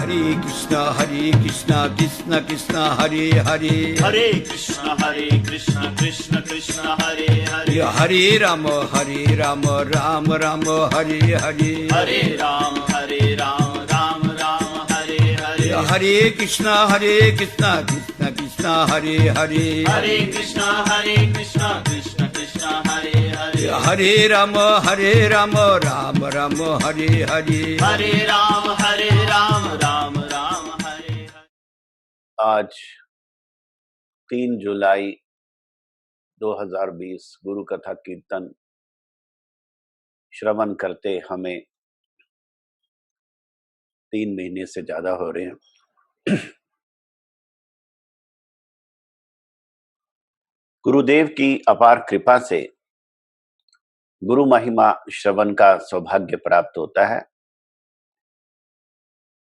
Krishna Krishna Krishna Hare Hare Hare Krishna Krishna Krishna Hare Hare Hare Rama Rama Rama Hare Hare Hare Ram Ram Hare Hare Hare Krishna Krishna Krishna Hare Hare Hare Krishna Krishna Krishna Hare Hare Hare Rama Rama Rama Hare Hare Hare Ram Ram Hare Hare। आज 3 जुलाई 2020 गुरु कथा कीर्तन श्रवण करते हमें 3 महीने से ज्यादा हो रहे हैं। गुरुदेव की अपार कृपा से गुरु महिमा श्रवण का सौभाग्य प्राप्त होता है,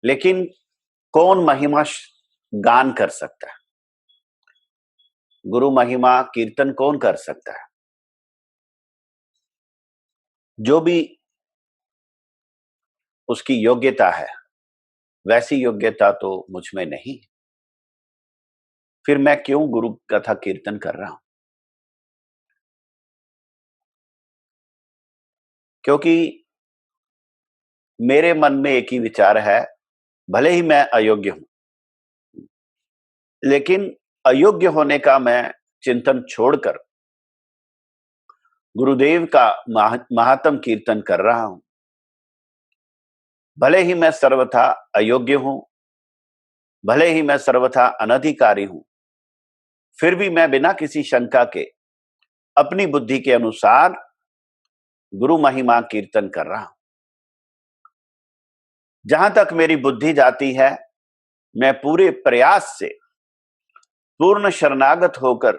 लेकिन कौन महिमा गान कर सकता है? गुरु महिमा कीर्तन कौन कर सकता है? जो भी उसकी योग्यता है वैसी योग्यता तो मुझ में नहीं, फिर मैं क्यों गुरु कथा कीर्तन कर रहा हूं? क्योंकि मेरे मन में एक ही विचार है, भले ही मैं अयोग्य हूं, लेकिन अयोग्य होने का मैं चिंतन छोड़कर गुरुदेव का महात्म कीर्तन कर रहा हूं। भले ही मैं सर्वथा अयोग्य हूं, भले ही मैं सर्वथा अनधिकारी हूं, फिर भी मैं बिना किसी शंका के अपनी बुद्धि के अनुसार गुरु महिमा कीर्तन कर रहा हूं। जहां तक मेरी बुद्धि जाती है, मैं पूरे प्रयास से पूर्ण शरणागत होकर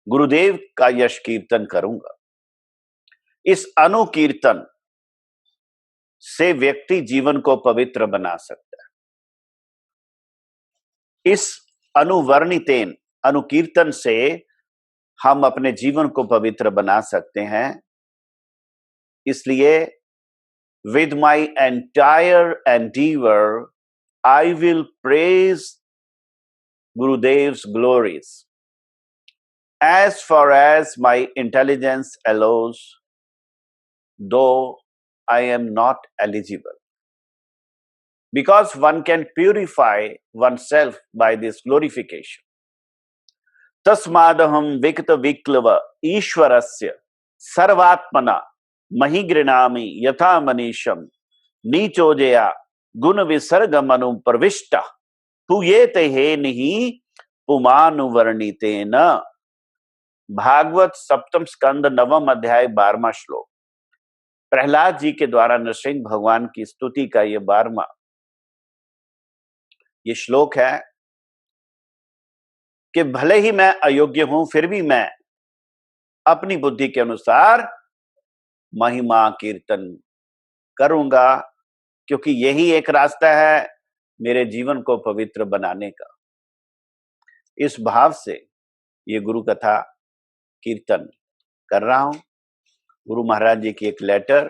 गुरुदेव का यश कीर्तन करूंगा। इस अनुकीर्तन से व्यक्ति जीवन को पवित्र बना सकता है। इस अनुवर्णितेन अनुकीर्तन से हम अपने जीवन को पवित्र बना सकते हैं। इसलिए with my entire endeavor I will praise Gurudev's glories as far as my intelligence allows, though I am not eligible, because one can purify oneself by this glorification. Tasmadaham vikta viklava ishwarasya sarvatmana महिगृणामि यथा मनीषम नीचोजया गुण विसर्गमनु प्रविष्टा पूयेते हे निहि पुमानुवर्णितेन। भागवत सप्तम स्कंद 9वां अध्याय 12वां श्लोक। प्रहलाद जी के द्वारा नृसिंह भगवान की स्तुति का ये 12वां ये श्लोक है कि भले ही मैं अयोग्य हूं, फिर भी मैं अपनी बुद्धि के अनुसार महिमा कीर्तन करूंगा, क्योंकि यही एक रास्ता है मेरे जीवन को पवित्र बनाने का। इस भाव से ये गुरु कथा कीर्तन कर रहा हूं। गुरु महाराज जी की एक letter,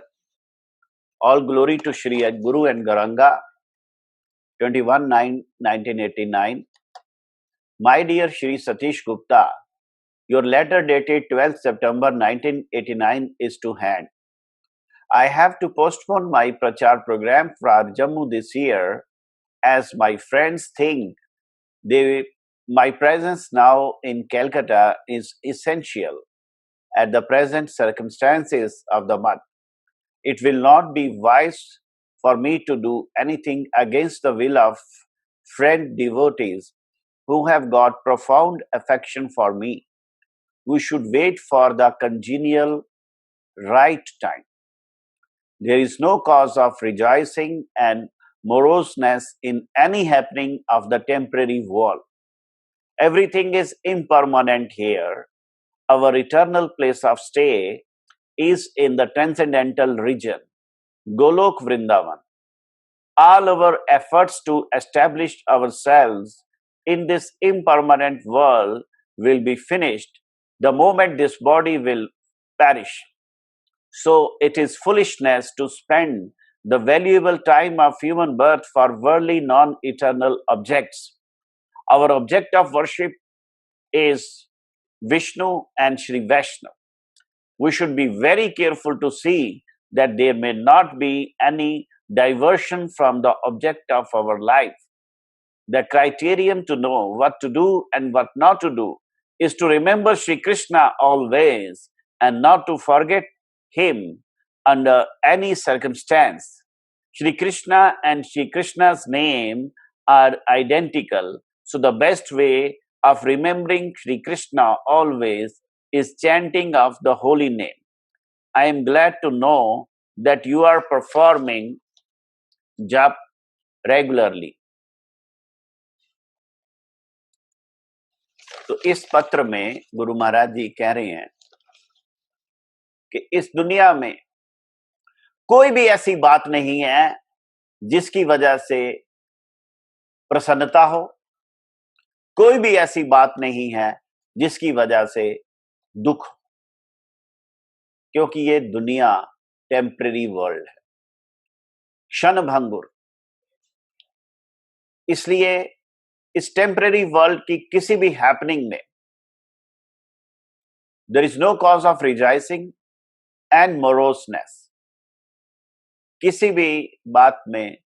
all glory to Shri Guru and Gauranga, 21/9/1989। My dear Shri Satish Gupta, your letter dated 12th September 1989 is to hand. I have to postpone my prachar program for Jammu this year, as my friends think my presence now in Calcutta is essential at the present circumstances of the month. It will not be wise for me to do anything against the will of friend devotees who have got profound affection for me. We should wait for the congenial right time. There is no cause of rejoicing and moroseness in any happening of the temporary world. Everything is impermanent here. Our eternal place of stay is in the transcendental region, Golok Vrindavan. All our efforts to establish ourselves in this impermanent world will be finished the moment this body will perish. So it is foolishness to spend the valuable time of human birth for worldly non-eternal objects. Our object of worship is Vishnu and Sri Vaishnav. We should be very careful to see that there may not be any diversion from the object of our life. The criterion to know what to do and what not to do is to remember Sri Krishna always and not to forget him under any circumstance. Sri Krishna and Sri Krishna's name are identical, so the best way of remembering Sri Krishna always is chanting of the holy name. I am glad to know that you are performing jap regularly. तो इस पत्र में गुरु महाराज जी कह रहे हैं कि इस दुनिया में कोई भी ऐसी बात नहीं है जिसकी वजह से प्रसन्नता हो, कोई भी ऐसी बात नहीं है जिसकी वजह से दुख हो, क्योंकि ये दुनिया टेम्परेरी वर्ल्ड है, क्षणभंगुर। इसलिए इस टेम्परेरी वर्ल्ड की किसी भी हैपनिंग में there is no cause of rejoicing and moroseness. किसी भी बात में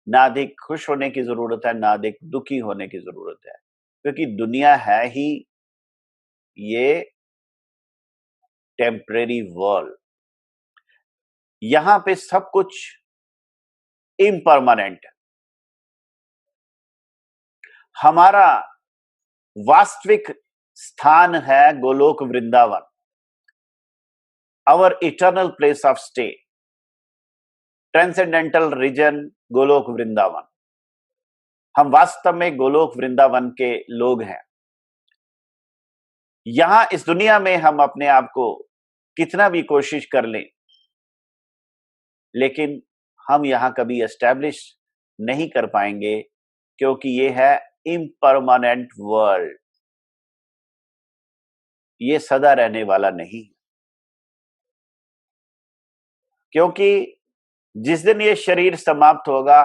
ना अधिक खुश होने की जरूरत है, ना अधिक दुखी होने की जरूरत है, क्योंकि दुनिया है ही ये टेम्परेरी वर्ल्ड। यहां पे सब कुछ इम्परमानेंट है। हमारा वास्तविक स्थान है Golok Vrindavan, our eternal place of stay, transcendental region Golok Vrindavan. हम वास्तव में गोलोक वृंदावन के लोग हैं। यहां इस दुनिया में हम अपने आप को कितना भी कोशिश कर लें, लेकिन हम यहां कभी एस्टैब्लिश नहीं कर पाएंगे, क्योंकि ये है इम्परमानेंट वर्ल्ड, ये सदा रहने वाला नहीं। क्योंकि जिस दिन ये शरीर समाप्त होगा,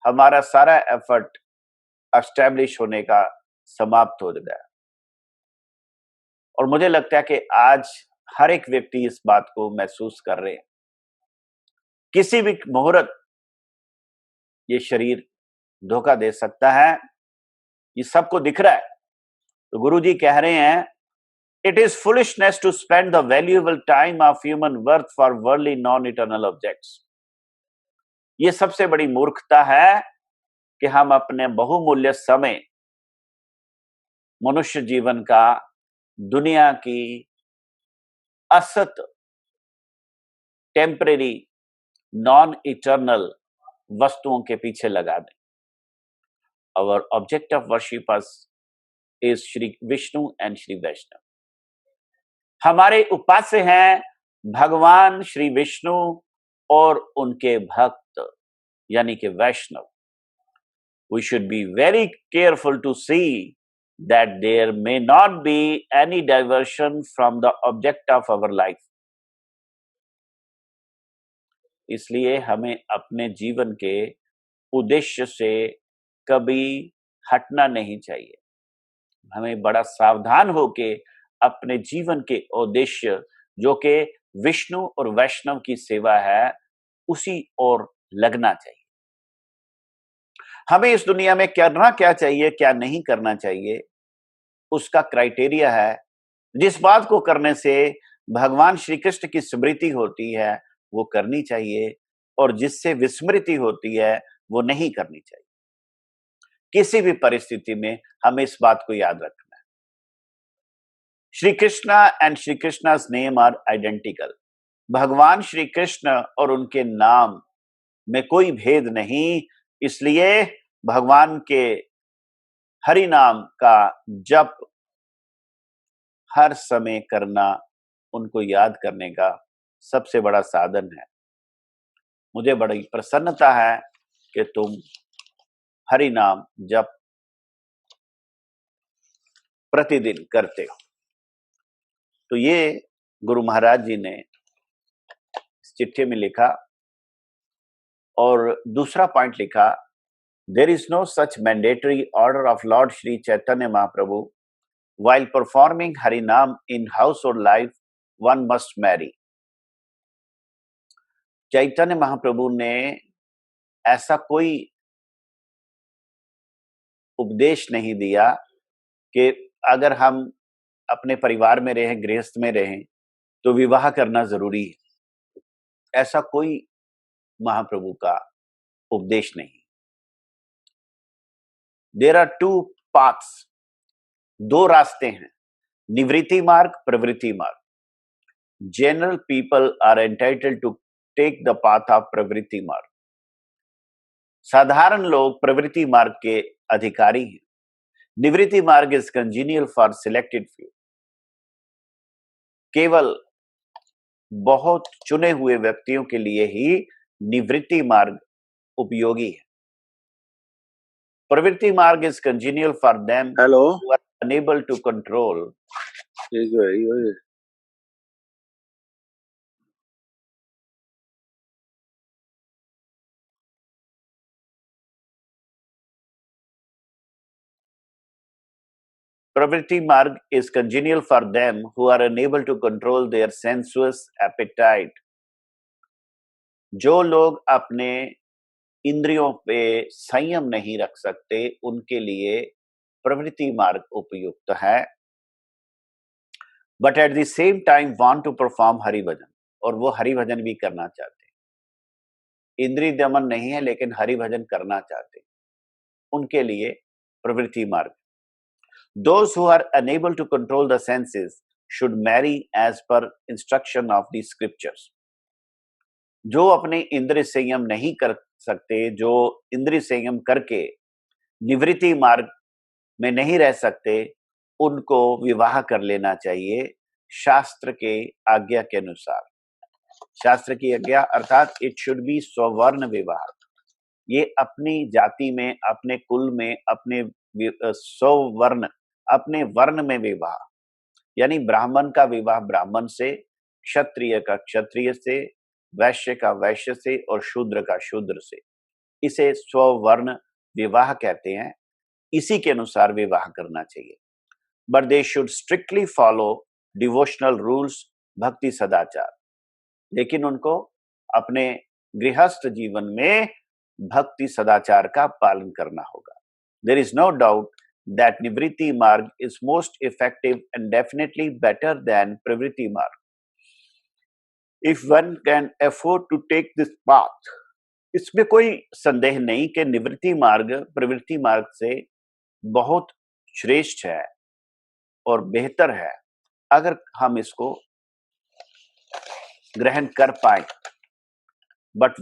हमारा सारा एफर्ट एस्टैब्लिश होने का समाप्त हो गया। और मुझे लगता है कि आज हर एक व्यक्ति इस बात को महसूस कर रहे हैं। किसी भी मुहूर्त ये शरीर धोखा दे सकता है, ये सबको दिख रहा है। तो गुरुजी कह रहे हैं, it is foolishness to spend the valuable time of human worth for worldly non eternal objects. ये सबसे बड़ी मूर्खता है कि हम अपने बहुमूल्य समय मनुष्य जीवन का दुनिया की असत टेम्परेरी नॉन इटर्नल वस्तुओं के पीछे लगा दें। Our object of worship is Shri Vishnu and Shri Vaishnav. हमारे उपास्य हैं भगवान श्री विष्णु और उनके भक्त यानी कि वैष्णव। We should be very careful to see that there may not be any diversion from the object of our life. इसलिए हमें अपने जीवन के उद्देश्य से कभी हटना नहीं चाहिए। हमें बड़ा सावधान होके अपने जीवन के उद्देश्य, जो कि विष्णु और वैष्णव की सेवा है, उसी ओर लगना चाहिए। हमें इस दुनिया में करना क्या चाहिए, क्या नहीं करना चाहिए, उसका क्राइटेरिया है। जिस बात को करने से भगवान श्री कृष्ण की स्मृति होती है वो करनी चाहिए, और जिससे विस्मृति होती है वो नहीं करनी चाहिए। किसी भी परिस्थिति में हमें इस बात को याद रखना है। Shri Krishna and Shri Krishna's name are identical. भगवान श्री कृष्ण और उनके नाम में कोई भेद नहीं, इसलिए भगवान के हरि नाम का जप हर समय करना उनको याद करने का सबसे बड़ा साधन है। मुझे बड़ी प्रसन्नता है कि तुम हरि नाम जप प्रतिदिन करते हो। तो ये गुरु महाराज जी ने इस चिट्ठी में लिखा और दूसरा पॉइंट लिखा, there is no such mandatory order of lord Shri Chaitanya Mahaprabhu while performing Harinam in household life, one must marry. Chaitanya Mahaprabhu ने ऐसा कोई उपदेश नहीं दिया कि अगर हम अपने परिवार में रहें, गृहस्थ में रहें, तो विवाह करना जरूरी है। ऐसा कोई महाप्रभु का उपदेश नहीं। देयर आर टू पाथ्स, दो रास्ते हैं, निवृत्ति मार्ग, प्रवृत्ति मार्ग। General people are entitled to take the path of प्रवृत्ति मार्ग। साधारण लोग प्रवृत्ति मार्ग के अधिकारी हैं। निवृत्ति मार्ग is congenial for selected few. केवल बहुत चुने हुए व्यक्तियों के लिए ही निवृत्ति मार्ग उपयोगी है। प्रवृत्ति मार्ग is congenial for them hello, who are unable to control ये जो है ये Pravritti marg is congenial for them who are unable to control their sensuous appetite. जो लोग अपने इंद्रियों पे संयम नहीं रख सकते, उनके लिए प्रवृत्ति मार्ग उपयुक्त है। But at the same time want to perform Hari bhajan, और वो हरि भजन भी करना चाहते हैं। इंद्रिय दमन नहीं है लेकिन हरि भजन करना चाहते हैं, उनके लिए प्रवृत्ति मार्ग। Those who are unable to control the senses should marry as per instruction of the scriptures. जो अपने इंद्रिय संयम नहीं कर सकते, जो इंद्रिय संयम करके निवृत्ति मार्ग में नहीं रह सकते, उनको विवाह कर लेना चाहिए शास्त्र के आज्ञा के अनुसार। शास्त्र की आज्ञा अर्थात इट शुड बी स्ववर्ण विवाह। ये अपनी जाति में, अपने कुल में, अपने स्ववर्ण, अपने वर्ण में विवाह, यानी ब्राह्मण का विवाह ब्राह्मण से, क्षत्रिय का क्षत्रिय से, वैश्य का वैश्य से और शूद्र का शूद्र से, इसे स्ववर्ण विवाह कहते हैं। इसी के अनुसार विवाह करना चाहिए। But they should strictly follow devotional rules, भक्ति सदाचार, लेकिन उनको अपने गृहस्थ जीवन में भक्ति सदाचार का पालन करना होगा। There is no doubt that Nivritti Marg is most effective and definitely better than Pravritti Marg. If one can afford to take this path, इसमें कोई संदेह नहीं कि निवृत्ति मार्ग प्रवृत्ति मार्ग से बहुत श्रेष्ठ है और बेहतर है, अगर हम इसको ग्रहण कर पाए। But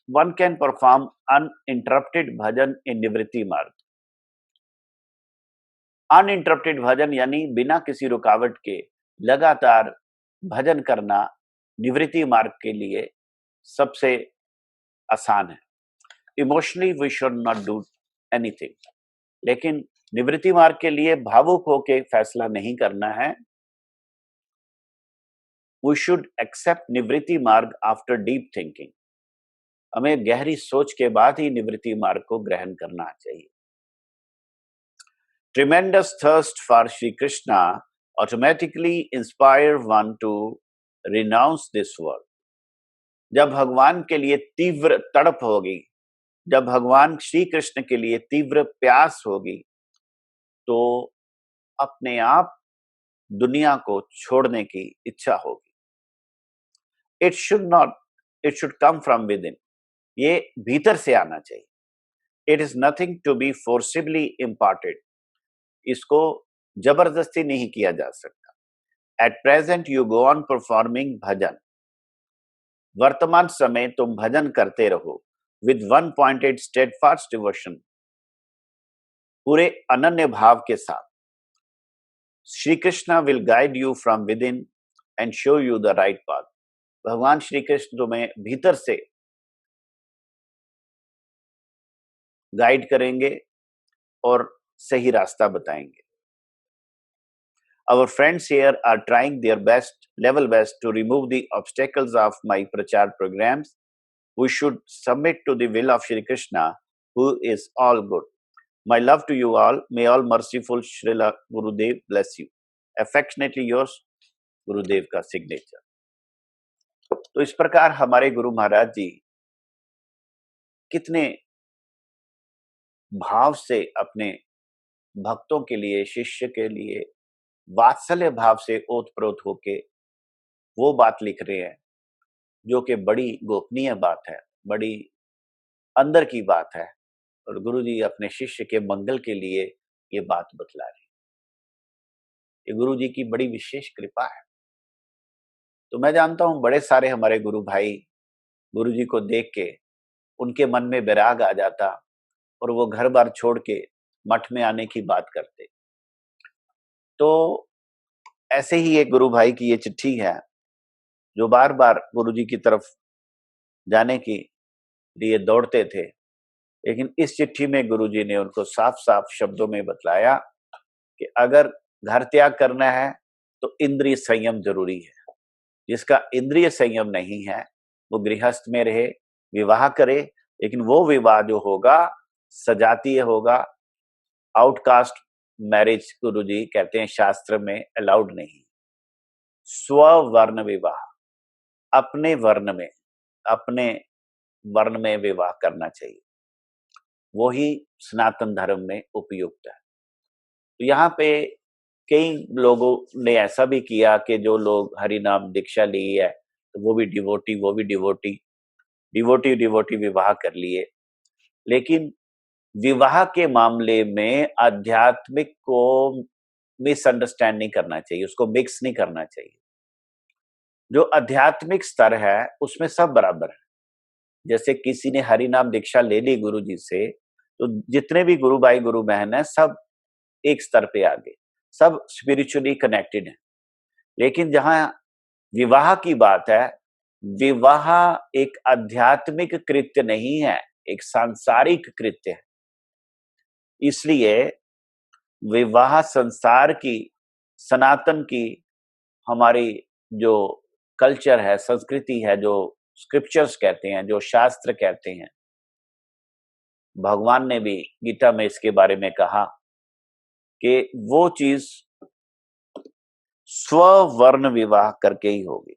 one can perform uninterrupted bhajan in निवृत्ति मार्ग। अनइंटरप्टेड भजन यानी बिना किसी रुकावट के लगातार भजन करना निवृत्ति मार्ग के लिए सबसे आसान है। Emotionally we should not do anything, लेकिन निवृत्ति मार्ग के लिए भावुक होके फैसला नहीं करना है। वी शुड एक्सेप्ट निवृत्ति मार्ग आफ्टर डीप थिंकिंग। हमें गहरी सोच के बाद ही निवृत्ति मार्ग को ग्रहण करना चाहिए। Tremendous thirst for Sri Krishna automatically inspire one to renounce this world. जब भगवान के लिए तीव्र तड़प होगी, जब भगवान श्री कृष्ण के लिए तीव्र प्यास होगी, तो अपने आप दुनिया को छोड़ने की इच्छा होगी। It should come from within. ये भीतर से आना चाहिए। It is nothing to be forcibly imparted. इसको जबरदस्ती नहीं किया जा सकता। At present you go on performing bhajan. वर्तमान समय तुम भजन करते रहो with one pointed steadfast devotion, पूरे अनन्य भाव के साथ। Shri Krishna will guide you from within and show you the right path. भगवान श्री कृष्ण तुम्हें भीतर से गाइड करेंगे और सही रास्ता बताएंगे। Our friends here are trying their best, level best, to remove the obstacles of my prachar programs We should submit to the will of Shri Krishna, who is all good. My love to you all. May all merciful Srila Gurudev bless you. Affectionately yours, गुरुदेव का signature. तो इस प्रकार हमारे गुरु महाराज जी कितने भाव से अपने भक्तों के लिए, शिष्य के लिए वात्सल्य भाव से ओतप्रोत होके वो बात लिख रहे हैं जो कि बड़ी गोपनीय बात है, बड़ी अंदर की बात है, और गुरु जी अपने शिष्य के मंगल के लिए ये बात बतला रहे हैं। ये गुरु जी की बड़ी विशेष कृपा है। तो मैं जानता हूं बड़े सारे हमारे गुरु भाई गुरु जी को देख के उनके मन में वैराग आ जाता और वो घर बार छोड़ के मठ में आने की बात करते। तो ऐसे ही एक गुरु भाई की ये चिट्ठी है जो बार बार गुरु जी की तरफ जाने के लिए दौड़ते थे, लेकिन इस चिट्ठी में गुरु जी ने उनको साफ साफ शब्दों में बतलाया कि अगर घर त्याग करना है तो इंद्रिय संयम जरूरी है। जिसका इंद्रिय संयम नहीं है वो गृहस्थ में रहे, विवाह करे, लेकिन वो विवाह जो होगा सजातीय होगा। आउटकास्ट मैरिज गुरु जी कहते हैं शास्त्र में अलाउड नहीं। स्ववर्ण विवाह, अपने वर्ण में विवाह करना चाहिए, वो ही सनातन धर्म में उपयुक्त है। तो यहाँ पे कई लोगों ने ऐसा भी किया कि जो लोग हरि नाम दीक्षा ली है तो वो भी डिवोटी विवाह कर लिए। लेकिन विवाह के मामले में आध्यात्मिक को मिसअंडरस्टैंड नहीं करना चाहिए, उसको मिक्स नहीं करना चाहिए। जो आध्यात्मिक स्तर है उसमें सब बराबर है। जैसे किसी ने हरि नाम दीक्षा ले ली गुरु जी से, तो जितने भी गुरु भाई गुरु बहन है सब एक स्तर पे आ गए, सब स्पिरिचुअली कनेक्टेड है। लेकिन जहां विवाह की बात है, विवाह एक आध्यात्मिक कृत्य नहीं है, एक सांसारिक कृत्य है। इसलिए विवाह संसार की, सनातन की हमारी जो कल्चर है, संस्कृति है, जो स्क्रिप्चर्स कहते हैं, जो शास्त्र कहते हैं, भगवान ने भी गीता में इसके बारे में कहा कि वो चीज स्ववर्ण विवाह करके ही होगी।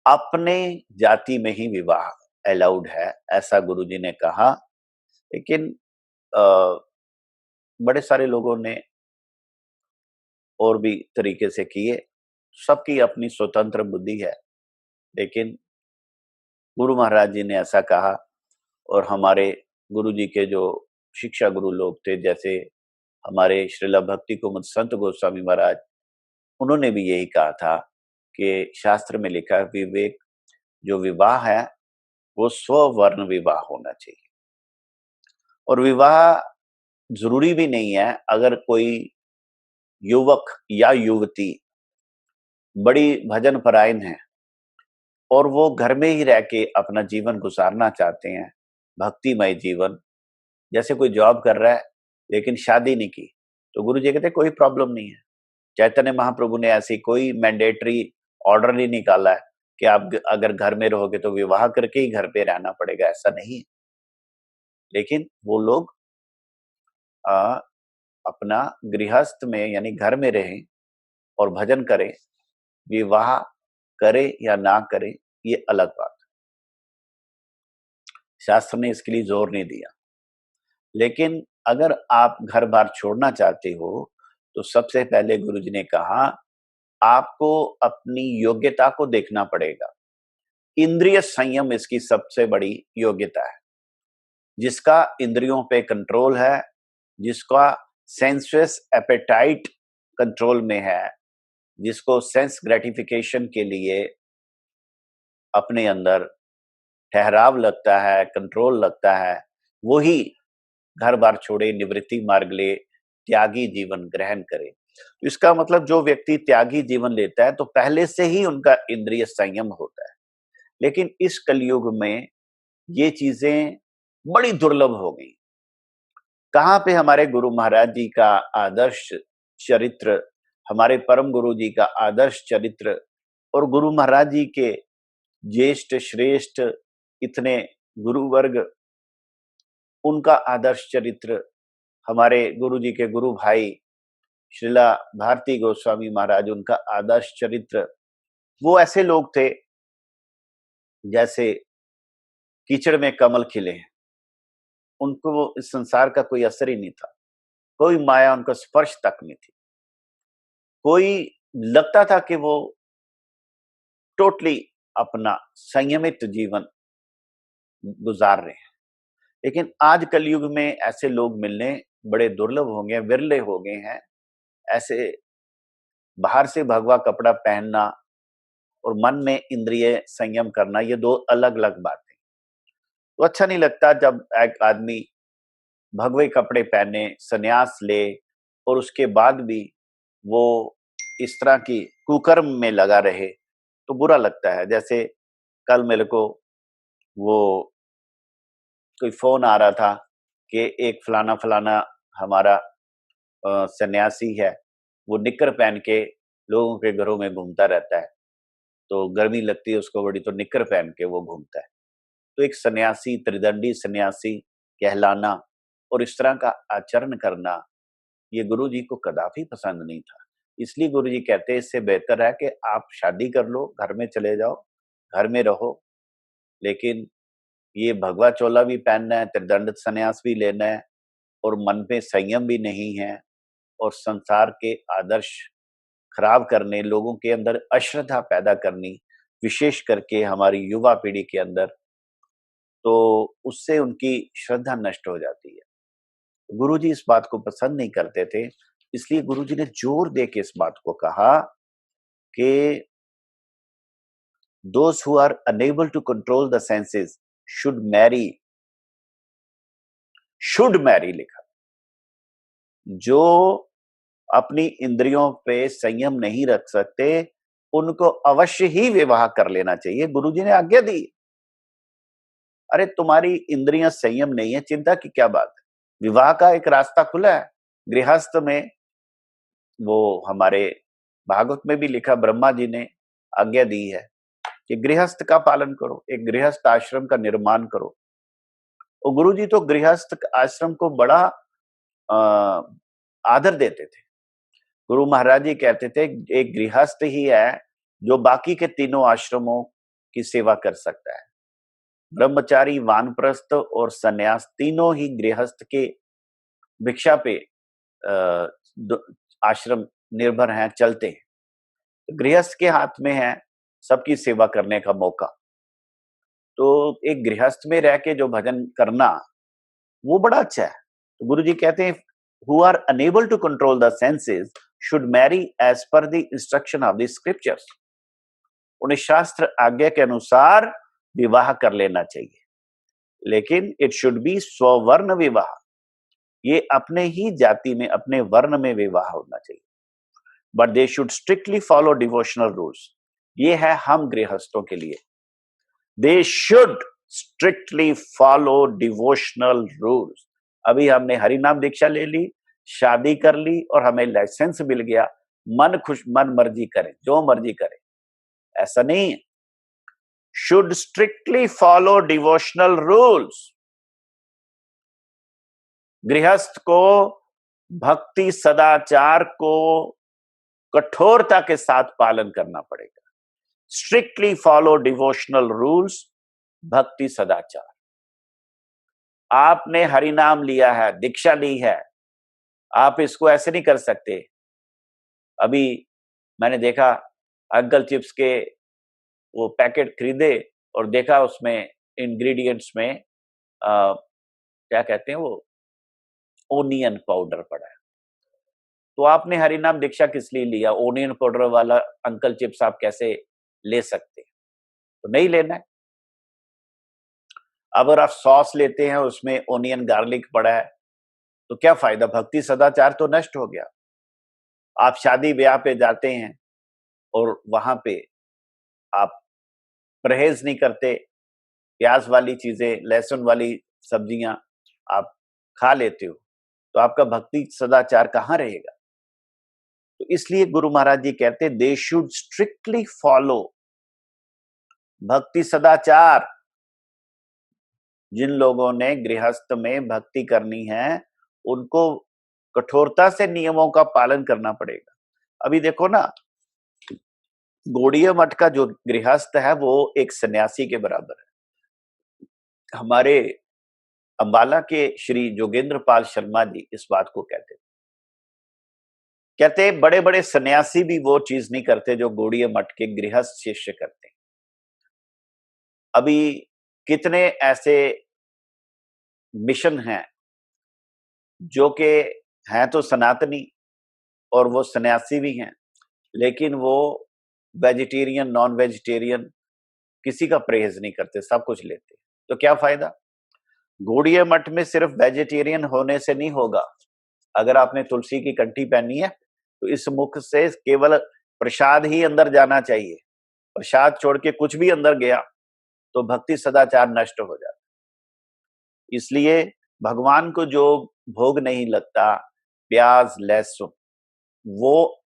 अपने जाति में ही विवाह अलाउड है, ऐसा गुरुजी ने कहा। लेकिन बड़े सारे लोगों ने और भी तरीके से किए, सबकी अपनी स्वतंत्र बुद्धि है। लेकिन गुरु महाराज जी ने ऐसा कहा, और हमारे गुरु जी के जो शिक्षा गुरु लोग थे, जैसे हमारे श्रीला भक्ति कुमुद संत गोस्वामी महाराज, उन्होंने भी यही कहा था कि शास्त्र में लिखा है विवेक, जो विवाह है वो स्ववर्ण विवाह होना चाहिए। और विवाह जरूरी भी नहीं है। अगर कोई युवक या युवती बड़ी भजन परायण है और वो घर में ही रह के अपना जीवन गुजारना चाहते हैं, भक्तिमय जीवन, जैसे कोई जॉब कर रहा है लेकिन शादी नहीं की, तो गुरु जी कहते कोई प्रॉब्लम नहीं है। चैतन्य महाप्रभु ने ऐसी कोई मैंडेटरी ऑर्डर नहीं निकाला है कि आप अगर घर में रहोगे तो विवाह करके ही घर पे रहना पड़ेगा, ऐसा नहीं है। लेकिन वो लोग अपना गृहस्थ में यानी घर में रहें और भजन करें, विवाह करे या ना करे ये अलग बात है। शास्त्र ने इसके लिए जोर नहीं दिया। लेकिन अगर आप घर बार छोड़ना चाहते हो तो सबसे पहले गुरुजी ने कहा आपको अपनी योग्यता को देखना पड़ेगा। इंद्रिय संयम इसकी सबसे बड़ी योग्यता है। जिसका इंद्रियों पे कंट्रोल है, जिसका सेंसुअस एपेटाइट कंट्रोल में है, जिसको सेंस ग्रेटिफिकेशन के लिए अपने अंदर ठहराव लगता है, कंट्रोल लगता है, वही घर बार छोड़े, निवृत्ति मार्ग ले, त्यागी जीवन ग्रहण करे। तो इसका मतलब जो व्यक्ति त्यागी जीवन लेता है तो पहले से ही उनका इंद्रिय संयम होता है। लेकिन इस कलयुग में ये चीजें बड़ी दुर्लभ हो गई। कहाँ पे हमारे गुरु महाराज जी का आदर्श चरित्र, हमारे परम गुरु जी का आदर्श चरित्र और गुरु महाराज जी के ज्येष्ठ श्रेष्ठ इतने गुरु वर्ग, उनका आदर्श चरित्र, हमारे गुरु जी के गुरु भाई श्रीला भारती गोस्वामी महाराज, उनका आदर्श चरित्र, वो ऐसे लोग थे जैसे कीचड़ में कमल खिले हैं। उनको इस संसार का कोई असर ही नहीं था, कोई माया उनका स्पर्श तक नहीं थी, कोई लगता था कि वो टोटली अपना संयमित जीवन गुजार रहे हैं। लेकिन आज कलयुग में ऐसे लोग मिलने बड़े दुर्लभ हो गए, विरले हो गए हैं। ऐसे बाहर से भगवा कपड़ा पहनना और मन में इंद्रिय संयम करना, ये दो अलग अलग बातें। तो अच्छा नहीं लगता जब एक आदमी भगवे कपड़े पहने, सन्यास ले और उसके बाद भी वो इस तरह की कुकर्म में लगा रहे, तो बुरा लगता है। जैसे कल मेरे को वो कोई फोन आ रहा था कि एक फलाना फलाना हमारा सन्यासी है, वो निक्कर पहन के लोगों के घरों में घूमता रहता है, तो गर्मी लगती है उसको बड़ी, तो निक्कर पहन के वो घूमता है। तो एक सन्यासी, त्रिदंडी सन्यासी कहलाना और इस तरह का आचरण करना, ये गुरु जी को कदापि पसंद नहीं था। इसलिए गुरु जी कहते हैं इससे बेहतर है कि आप शादी कर लो, घर में चले जाओ, घर में रहो, लेकिन ये भगवा चोला भी पहनना है, त्रिदंड सन्यास भी लेना है और मन में संयम भी नहीं है और संसार के आदर्श खराब करने, लोगों के अंदर अश्रद्धा पैदा करनी, विशेष करके हमारी युवा पीढ़ी के अंदर, तो उससे उनकी श्रद्धा नष्ट हो जाती है। गुरुजी इस बात को पसंद नहीं करते थे, इसलिए गुरुजी ने जोर दे के इस बात को कहा कि those who are unable to control the senses should marry लिखा। जो अपनी इंद्रियों पे संयम नहीं रख सकते, उनको अवश्य ही विवाह कर लेना चाहिए। गुरुजी ने आज्ञा दी। अरे तुम्हारी इंद्रियां संयम नहीं है, चिंता की क्या बात है, विवाह का एक रास्ता खुला है। गृहस्थ में वो हमारे भागवत में भी लिखा, ब्रह्मा जी ने आज्ञा दी है कि गृहस्थ का पालन करो, एक गृहस्थ आश्रम का निर्माण करो। और गुरुजी तो गृहस्थ आश्रम को बड़ा आदर देते थे। गुरु महाराज जी कहते थे एक गृहस्थ ही है जो बाकी के तीनों आश्रमों की सेवा कर सकता है। ब्रह्मचारी, वानप्रस्थ और सन्यास तीनों ही गृहस्थ के भिक्षा पे आश्रम निर्भर हैं, चलते हैं। गृहस्थ के हाथ में है सबकी सेवा करने का मौका। तो एक गृहस्थ में रह के जो भजन करना, वो बड़ा अच्छा है। तो गुरु जी कहते हैं who are unable to control the senses should marry as per the instruction of the scriptures। उन्हें शास्त्र आज्ञा के अनुसार विवाह कर लेना चाहिए, लेकिन इट शुड बी स्ववर्ण विवाह। ये अपने ही जाति में, अपने वर्ण में विवाह होना चाहिए। But they should strictly follow devotional rules. ये है हम गृहस्थों के लिए। They should strictly follow devotional rules. अभी हमने हरिनाम दीक्षा ले ली, शादी कर ली और हमें लाइसेंस मिल गया, मन मर्जी करें, जो मर्जी करें, ऐसा नहीं है। Should strictly follow devotional rules. गृहस्थ को भक्ति सदाचार को कठोरता के साथ पालन करना पड़ेगा। स्ट्रिक्टली फॉलो डिवोशनल रूल्स, भक्ति सदाचार। आपने हरिनाम लिया है, दीक्षा ली है, आप इसको ऐसे नहीं कर सकते। अभी मैंने देखा अंकल चिप्स के वो पैकेट खरीदे और देखा उसमें इंग्रेडिएंट्स में क्या कहते हैं वो, ओनियन पाउडर पड़ा है। तो आपने हरिनाम दीक्षा किस लिए लिया? ओनियन पाउडर वाला अंकल चिप्स आप कैसे ले सकते? तो नहीं लेना है। अगर आप सॉस लेते हैं उसमें ओनियन गार्लिक पड़ा है तो क्या फायदा? भक्ति सदाचार तो नष्ट हो गया। आप शादी ब्याह पे जाते हैं और वहां पे आप परहेज नहीं करते, प्याज वाली चीजें, लहसुन वाली सब्जियां आप खा लेते हो, तो आपका भक्ति सदाचार कहाँ रहेगा? तो इसलिए गुरु महाराज जी कहते दे शुड स्ट्रिक्टली फॉलो भक्ति सदाचार, जिन लोगों ने गृहस्थ में भक्ति करनी है उनको कठोरता से नियमों का पालन करना पड़ेगा। अभी देखो ना, गौड़ीय मठ का जो गृहस्थ है वो एक सन्यासी के बराबर है। हमारे अंबाला के श्री जोगेंद्र पाल शर्मा जी इस बात को कहते बड़े बड़े सन्यासी भी वो चीज नहीं करते जो गौड़ीय मठ के गृहस्थ शिष्य करते हैं। अभी कितने ऐसे मिशन हैं जो कि हैं तो सनातनी और वो सन्यासी भी हैं, लेकिन वो वेजिटेरियन नॉन वेजिटेरियन किसी का परहेज नहीं करते, सब कुछ लेते। तो क्या फायदा? गौड़ीय मठ में सिर्फ वेजिटेरियन होने से नहीं होगा। अगर आपने तुलसी की कंठी पहनी है तो इस मुख से केवल प्रसाद ही अंदर जाना चाहिए। प्रसाद छोड़ के कुछ भी अंदर गया तो भक्ति सदाचार नष्ट हो जाता। इसलिए भगवान को जो भोग नहीं लगता, प्याज लहसुन, वो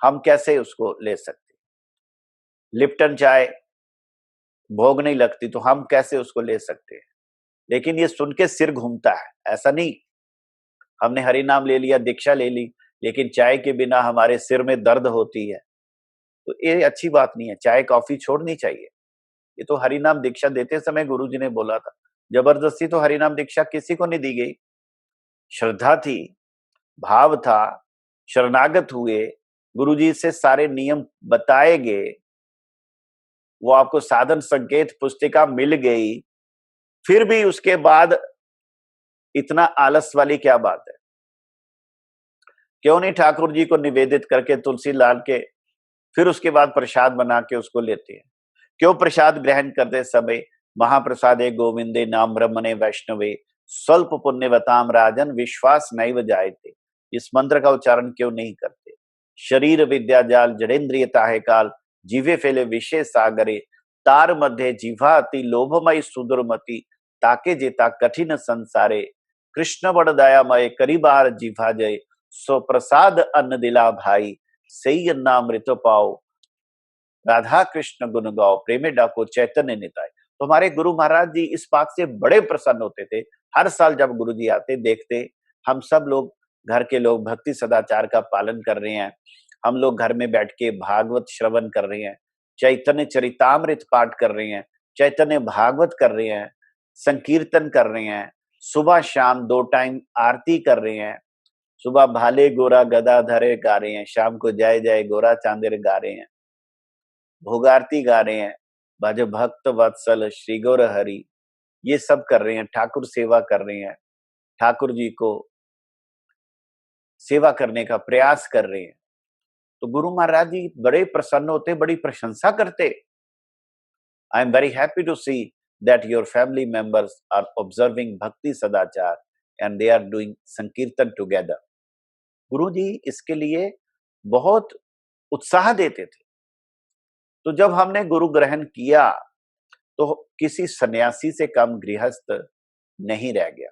हम कैसे उसको ले सकते? लिप्टन चाय भोग नहीं लगती तो हम कैसे उसको ले सकते हैं? लेकिन ये सुन के सिर घूमता है। ऐसा नहीं, हमने हरि नाम ले लिया, दीक्षा ले ली, लेकिन चाय के बिना हमारे सिर में दर्द होती है, तो ये अच्छी बात नहीं है। चाय कॉफी छोड़नी चाहिए। ये तो हरि नाम दीक्षा देते समय गुरु जी ने बोला था। जबरदस्ती तो हरि नाम दीक्षा किसी को नहीं दी गई। श्रद्धा थी, भाव था, शरणागत हुए, गुरु जी से सारे नियम बताए गए, वो आपको साधन संकेत पुस्तिका मिल गई, फिर भी उसके बाद इतना आलस वाली क्या बात है? क्यों नहीं ठाकुर जी को निवेदित करके तुलसी लाल के फिर उसके बाद प्रसाद बना के उसको लेते हैं? क्यों प्रसाद ग्रहण करते समय महाप्रसादे गोविंदे नाम ब्रह्मणे वैष्णवे स्वल्प पुण्यवताम राजन विश्वास नैव जायते, इस मंत्र का उच्चारण क्यों नहीं करते? शरीर विद्या जाल जड़ेन्द्रिय ताहे काल जीवे फैले विषय सागरे तार मध्य जीवा अति लोभमय सुदुर्मति ताके जेता कठिन संसारे कृष्ण बड़ दयामय करीबार जीवा जय सो प्रसाद अन्न दिला भाई सही अन्नामृत पाओ राधा कृष्ण गुण गाओ प्रेमे डाको चैतन्य निताय। तो हमारे गुरु महाराज जी इस बात से बड़े प्रसन्न होते थे। हर साल जब गुरु जी आते देखते हम सब लोग, घर के लोग भक्ति सदाचार का पालन कर रहे हैं, हम लोग घर में बैठ के भागवत श्रवण कर रहे हैं, चैतन्य चरितामृत पाठ कर रहे हैं, चैतन्य भागवत कर रहे हैं, संकीर्तन कर रहे हैं, सुबह शाम 2 टाइम आरती कर रहे हैं, सुबह भाले गोरा गदाधरे गा रहे हैं, शाम को जय जय गोरा चांदेर गा रहे हैं, भोग आरती गा रहे हैं, भज भक्त वत्सल श्री गौर हरि, ये सब कर रहे हैं, ठाकुर सेवा कर रहे हैं, ठाकुर जी को सेवा करने का प्रयास कर रहे हैं। तो गुरु महाराज जी बड़े प्रसन्न होते, बड़ी प्रशंसा करते। I am very happy to see that your family members are observing bhakti sadachar and they are doing sankirtan together. Guru ji इसके लिए बहुत उत्साह देते थे। तो जब हमने गुरु ग्रहण किया तो किसी सन्यासी से कम गृहस्थ नहीं रह गया,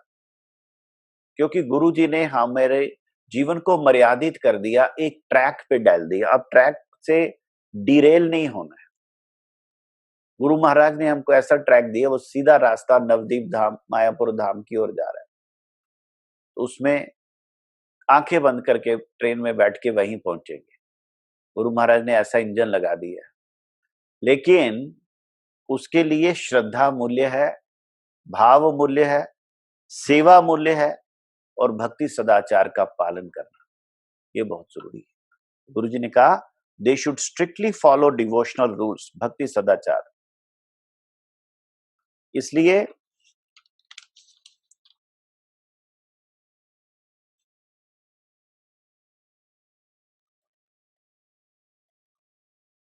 क्योंकि गुरु जी ने हमारे जीवन को मर्यादित कर दिया, एक ट्रैक पे डाल दिया। अब ट्रैक से डिरेल नहीं होना है। गुरु महाराज ने हमको ऐसा ट्रैक दिया, वो सीधा रास्ता नवदीप धाम मायापुर धाम की ओर जा रहा है। तो उसमें आंखें बंद करके ट्रेन में बैठ के वहीं पहुंचेंगे। गुरु महाराज ने ऐसा इंजन लगा दिया, लेकिन उसके लिए श्रद्धा मूल्य है, भाव मूल्य है, सेवा मूल्य है और भक्ति सदाचार का पालन करना, ये बहुत जरूरी है। गुरु जी ने कहा they should strictly follow devotional rules, भक्ति सदाचार। इसलिए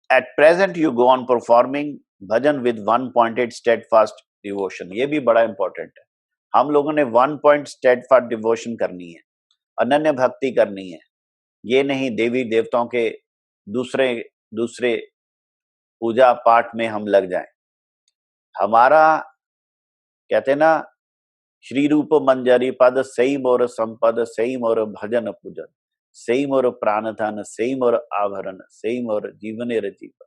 eight present you go on performing bhajan with 1 pointed steadfast devotion. ये भी बड़ा इंपॉर्टेंट है। हम लोगों ने 1 पॉइंट स्टेडफास्ट डिवोशन करनी है, अनन्य भक्ति करनी है। ये नहीं देवी देवताओं के दूसरे दूसरे पूजा पाठ में हम लग जाएं। हमारा कहते ना, श्री रूप मंजरी पद सही मोर संपद, सही मोर भजन पूजन, सही मोर प्राण धन, सही मोर आभरण, सही मोर जीवनेर जीवन।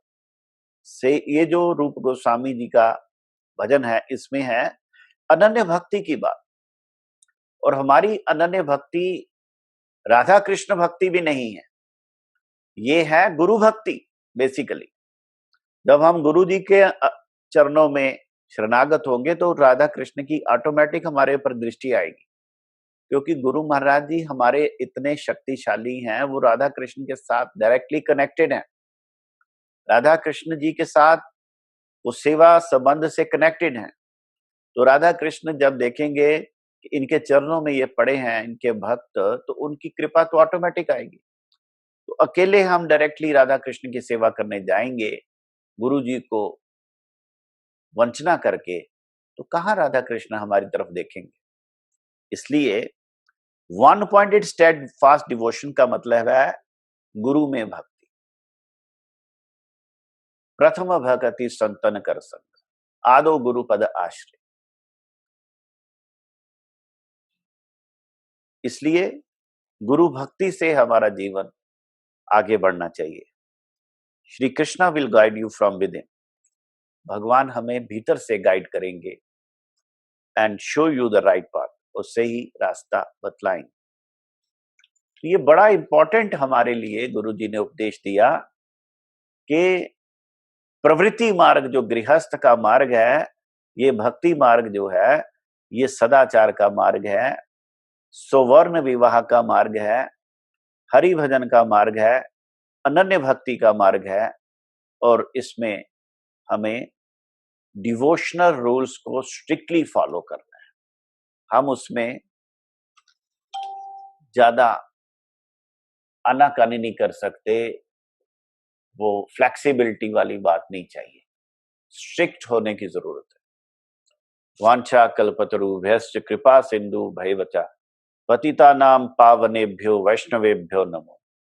से ये जो रूप गोस्वामी जी का भजन है, इसमें है अनन्य भक्ति की बात। और हमारी अनन्य भक्ति राधा कृष्ण भक्ति भी नहीं है, ये है गुरु भक्ति बेसिकली। जब हम गुरु जी के चरणों में शरणागत होंगे तो राधा कृष्ण की ऑटोमेटिक हमारे ऊपर दृष्टि आएगी, क्योंकि गुरु महाराज जी हमारे इतने शक्तिशाली हैं, वो राधा कृष्ण के साथ डायरेक्टली कनेक्टेड हैं। राधा कृष्ण जी के साथ वो सेवा संबंध से कनेक्टेड हैं। तो राधा कृष्ण जब देखेंगे कि इनके चरणों में ये पड़े हैं इनके भक्त, तो उनकी कृपा तो ऑटोमेटिक आएगी। तो अकेले हम डायरेक्टली राधा कृष्ण की सेवा करने जाएंगे गुरु जी को वंचना करके, तो कहाँ राधा कृष्ण हमारी तरफ देखेंगे। इसलिए one pointed steadfast devotion का मतलब है गुरु में भक्ति। प्रथम भक्ति संतन कर संग, आदो गुरु पद आश्रय। इसलिए गुरु भक्ति से हमारा जीवन आगे बढ़ना चाहिए। Shri Krishna will guide you from with in. भगवान हमें भीतर से गाइड करेंगे and show you the right path, और सही रास्ता बतलाएंगे। तो ये बड़ा इंपॉर्टेंट हमारे लिए गुरु जी ने उपदेश दिया कि प्रवृत्ति मार्ग जो गृहस्थ का मार्ग है, ये भक्ति मार्ग जो है, ये सदाचार का मार्ग है, सौवर्ण विवाह का मार्ग है, हरि भजन का मार्ग है, अनन्य भक्ति का मार्ग है। और इसमें हमें डिवोशनल रूल्स को स्ट्रिक्टली फॉलो करना है। हम उसमें ज्यादा आनाकानी नहीं कर सकते, वो फ्लेक्सिबिलिटी वाली बात नहीं चाहिए, स्ट्रिक्ट होने की जरूरत है। वांछा कल्पतरुभ्यश्च कृपा सिंधु भयवचा पतितानां पावनेभ्यो वैष्णवेभ्यो नमो।